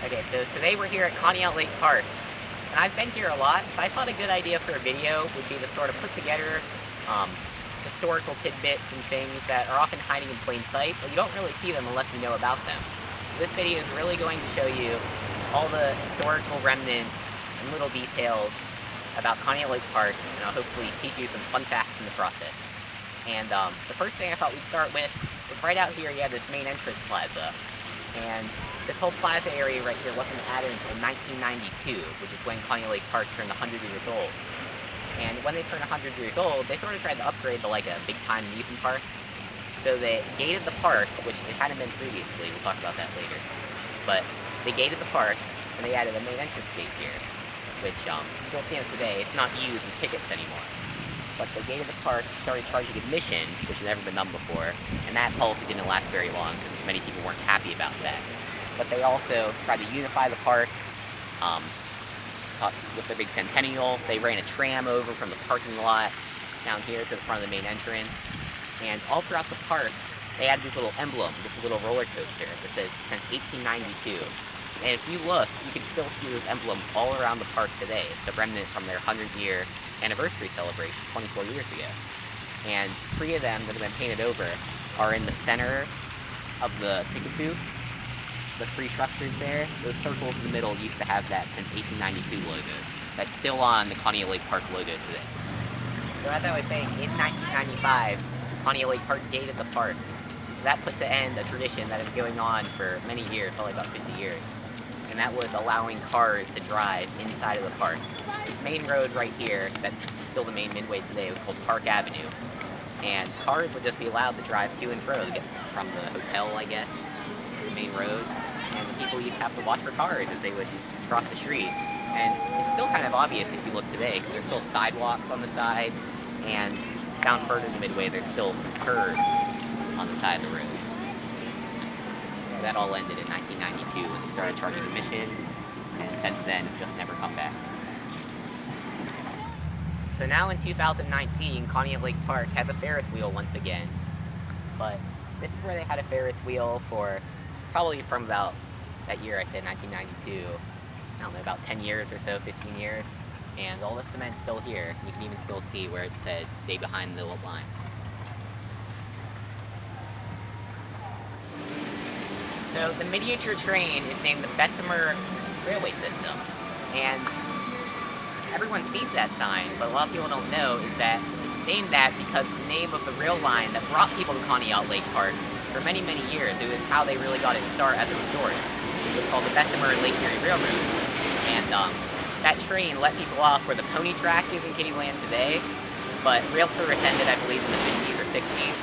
Okay, so today we're here at Conneaut Lake Park, and I've been here a lot, so I thought a good idea for a video would be to sort of put together historical tidbits and things that are often hiding in plain sight, but you don't really see them unless you know about them. So this video is really going to show you all the historical remnants and little details about Conneaut Lake Park, and I'll hopefully teach you some fun facts in the process. And the first thing I thought we'd start with is right out here you have this main entrance plaza. And this whole plaza area right here wasn't added until 1992, which is when Conneaut Lake Park turned 100 years old. And when they turned 100 years old, they sort of tried to upgrade to like a big-time amusement park. So they gated the park, which it hadn't been previously, we'll talk about that later. But they gated the park, and they added a main entrance gate here, which still stands today. It's not used as tickets anymore. But they gated the park, started charging admission, which has never been done before, and that policy didn't last very long because many people weren't happy about that. But they also tried to unify the park with their big centennial. They ran a tram over from the parking lot down here to the front of the main entrance. And all throughout the park, they had this little emblem, this little roller coaster that says since 1892. And if you look, you can still see those emblems all around the park today. It's a remnant from their 100-year anniversary celebration 24 years ago. And 3 of them that have been painted over are in the center of the ticket booth. The 3 structures there, those circles in the middle used to have that since 1892 logo. That's still on the Conneaut Lake Park logo today. So as I was saying, in 1995, Conneaut Lake Park gated the park. So that put to end a tradition that had been going on for many years, probably about 50 years. And that was allowing cars to drive inside of the park. This main road right here, that's still the main midway today, was called Park Avenue. And cars would just be allowed to drive to and fro to get from the hotel, I guess, to the main road. And the people used to have to watch for cars as they would cross the street. And it's still kind of obvious if you look today, because there's still sidewalks on the side, and down further in the midway there's still some curbs on the side of the road. That all ended in 1992 when they started charging admission, and since then it's just never come back. So now in 2019, Conneaut Lake Park has a Ferris wheel once again. But this is where they had a Ferris wheel for probably from about that year I said, 1992. I don't know, about 10 years or so, 15 years. And all the cement's still here. You can even still see where it said, stay behind the lines. So the miniature train is named the Bessemer Railway System, and everyone sees that sign, but a lot of people don't know is that it's named that because the name of the rail line that brought people to Conneaut Lake Park for many, many years. It was how they really got its start as a resort. It was called the Bessemer Lake Erie Railroad, and that train let people off where the pony track is in Kittyland today, but rail service ended, I believe, in the 50s or 60s,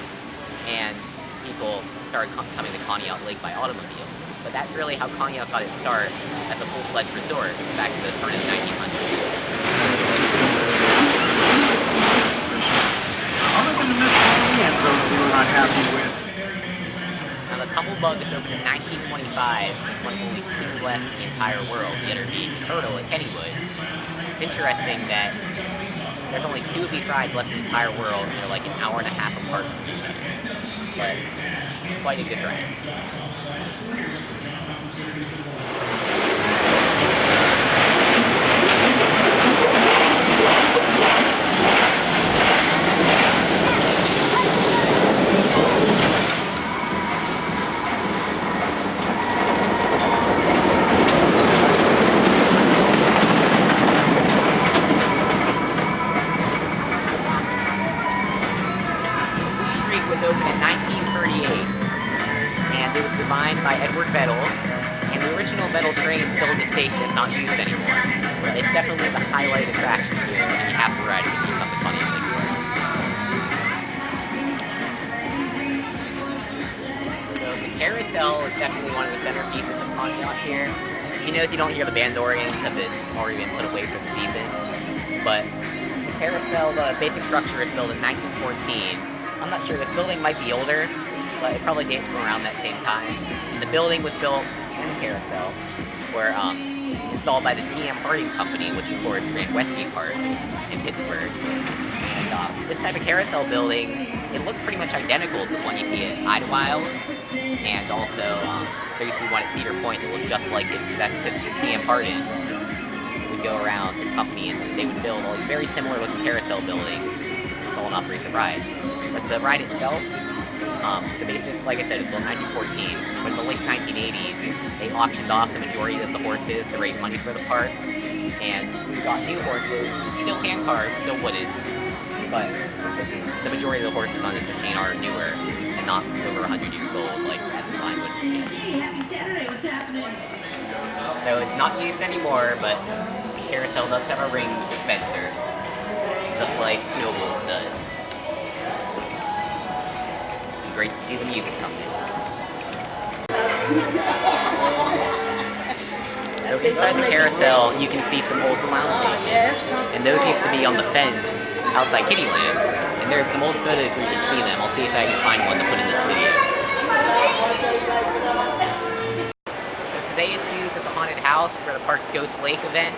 and people started coming to Conneaut Lake by automobile. But that's really how Conneaut got its start as a full-fledged resort back in the turn of the 1900s. Other than the miscellaneous zones we were not happy with. Now the Tumblebug is opened in 1925. It's one of only 2 left in the entire world, the other being the Turtle at Kennywood. It's interesting that there's only 2 of these rides left in the entire world, and they're like an hour and a half apart from each other. But quite a good ride. Opened in 1938, and it was designed by Edward Vettel, and the original Vettel train is still in the station. It's not used anymore. It's definitely the highlight attraction here, and you have to ride it if you come to Conneaut Lake Park. So the Carousel is definitely one of the centerpieces of Conneaut here. You notice you don't hear the bandorian because it's already been put away for the season, but the Carousel, the basic structure is built in 1914. I'm not sure, this building might be older, but it probably dates from around that same time. And the building was built in the Carousel, were installed by the T.M. Harding Company, which of course ran Westgate Park in Pittsburgh. And this type of carousel building, it looks pretty much identical to the one you see at Idlewild, and also there used to be one at Cedar Point that looked just like it. That's because T.M. Hardin would go around his company and they would build all these very similar looking carousel buildings to sell and operate the rides. But the ride itself, the basic, like I said, it's built in 1914. But in the late 1980s, they auctioned off the majority of the horses to raise money for the park. And we got new horses, still hand cars, still wooden, but the majority of the horses on this machine are newer and not over 100 years old, like as the sign would suggest. So it's not used anymore, but Carousel does have a ring dispenser, just like Nobles does. It'd be great to see them use it someday. So inside the carousel, you can see some old clown faces, and those used to be on the fence outside Kittyland, and there's some old footage where you can see them. I'll see if I can find one to put in this video. So today it's used as a haunted house for the park's Ghost Lake event,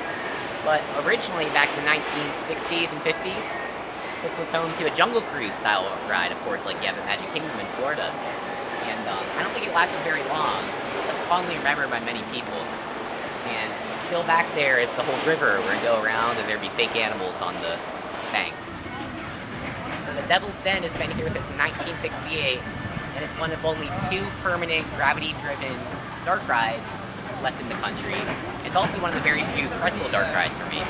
but originally back in the 1960s and 50s, this was home to a Jungle Cruise style ride, of course, like you have at Magic Kingdom in Florida. And I don't think it lasted very long, but it's fondly remembered by many people. And still back there is the whole river where you go around and there'd be fake animals on the bank. So the Devil's Den has been here since 1968, and it's one of only 2 permanent gravity-driven dark rides left in the country. It's also one of the very few pretzel dark rides remaining.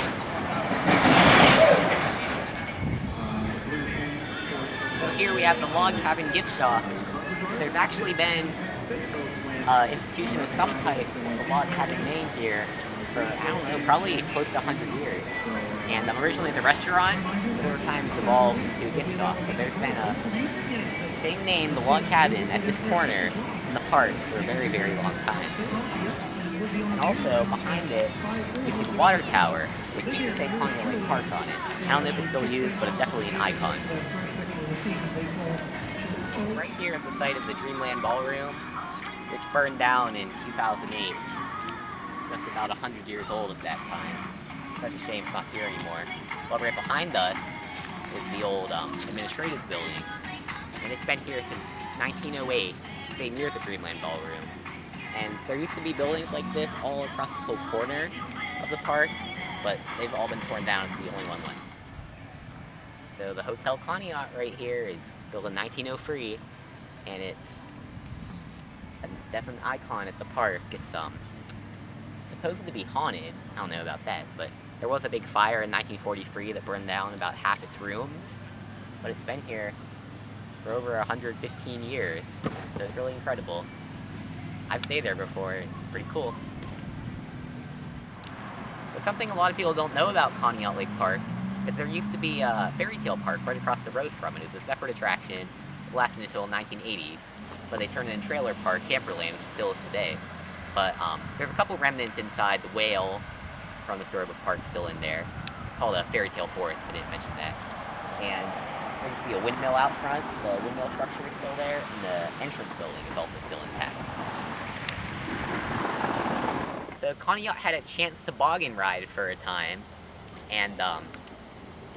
So here we have the Log Cabin Gift Shop. There's actually been institution of some type with the log cabin name here for, I don't know, probably close to 100 years. And originally it's a restaurant, but over time it's evolved into a gift shop. But there's been a same name, the Log Cabin, at this corner in the park for a very, very long time. And also, behind it, is the water tower, which used to say Conneaut Lake Park on it. I don't know if it's still used, but it's definitely an icon. Right here is the site of the Dreamland Ballroom, which burned down in 2008. Just about 100 years old at that time. Such a shame it's not here anymore. But right behind us is the old administrative building. And it's been here since 1908, same year as the Dreamland Ballroom. And there used to be buildings like this all across this whole corner of the park, but they've all been torn down. It's the only one left. So the Hotel Conneaut right here is built in 1903, and it's a definite icon at the park. It's supposed to be haunted. I don't know about that, but there was a big fire in 1943 that burned down about half its rooms, but it's been here for over 115 years, so it's really incredible. I've stayed there before. It's pretty cool. But something a lot of people don't know about Conneaut Lake Park is there used to be a fairy tale park right across the road from it. It was a separate attraction. It lasted until the 1980s, but they turned it into Trailer Park, Camperland, which still is today. But there's a couple remnants inside. The whale from the storybook park still in there. It's called a Fairy Tale Forest, I didn't mention that. And there used to be a windmill out front. The windmill structure is still there, and the entrance building is also still intact. So Conneaut had a chance to Boggin Ride for a time, and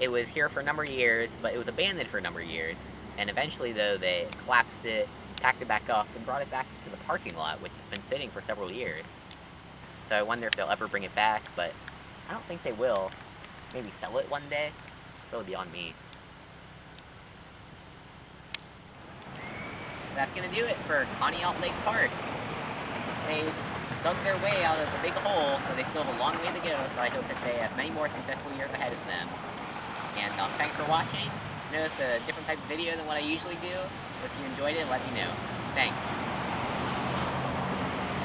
it was here for a number of years, but it was abandoned for a number of years. And eventually, though, they collapsed it, packed it back up, and brought it back to the parking lot, which has been sitting for several years. So I wonder if they'll ever bring it back, but I don't think they will. Maybe sell it one day? It's really beyond me. That's gonna do it for Conneaut Lake Park. They've dug their way out of a big hole, but they still have a long way to go, so I hope that they have many more successful years ahead of them. And thanks for watching. I know it's a different type of video than what I usually do. If you enjoyed it, let me know. Thanks.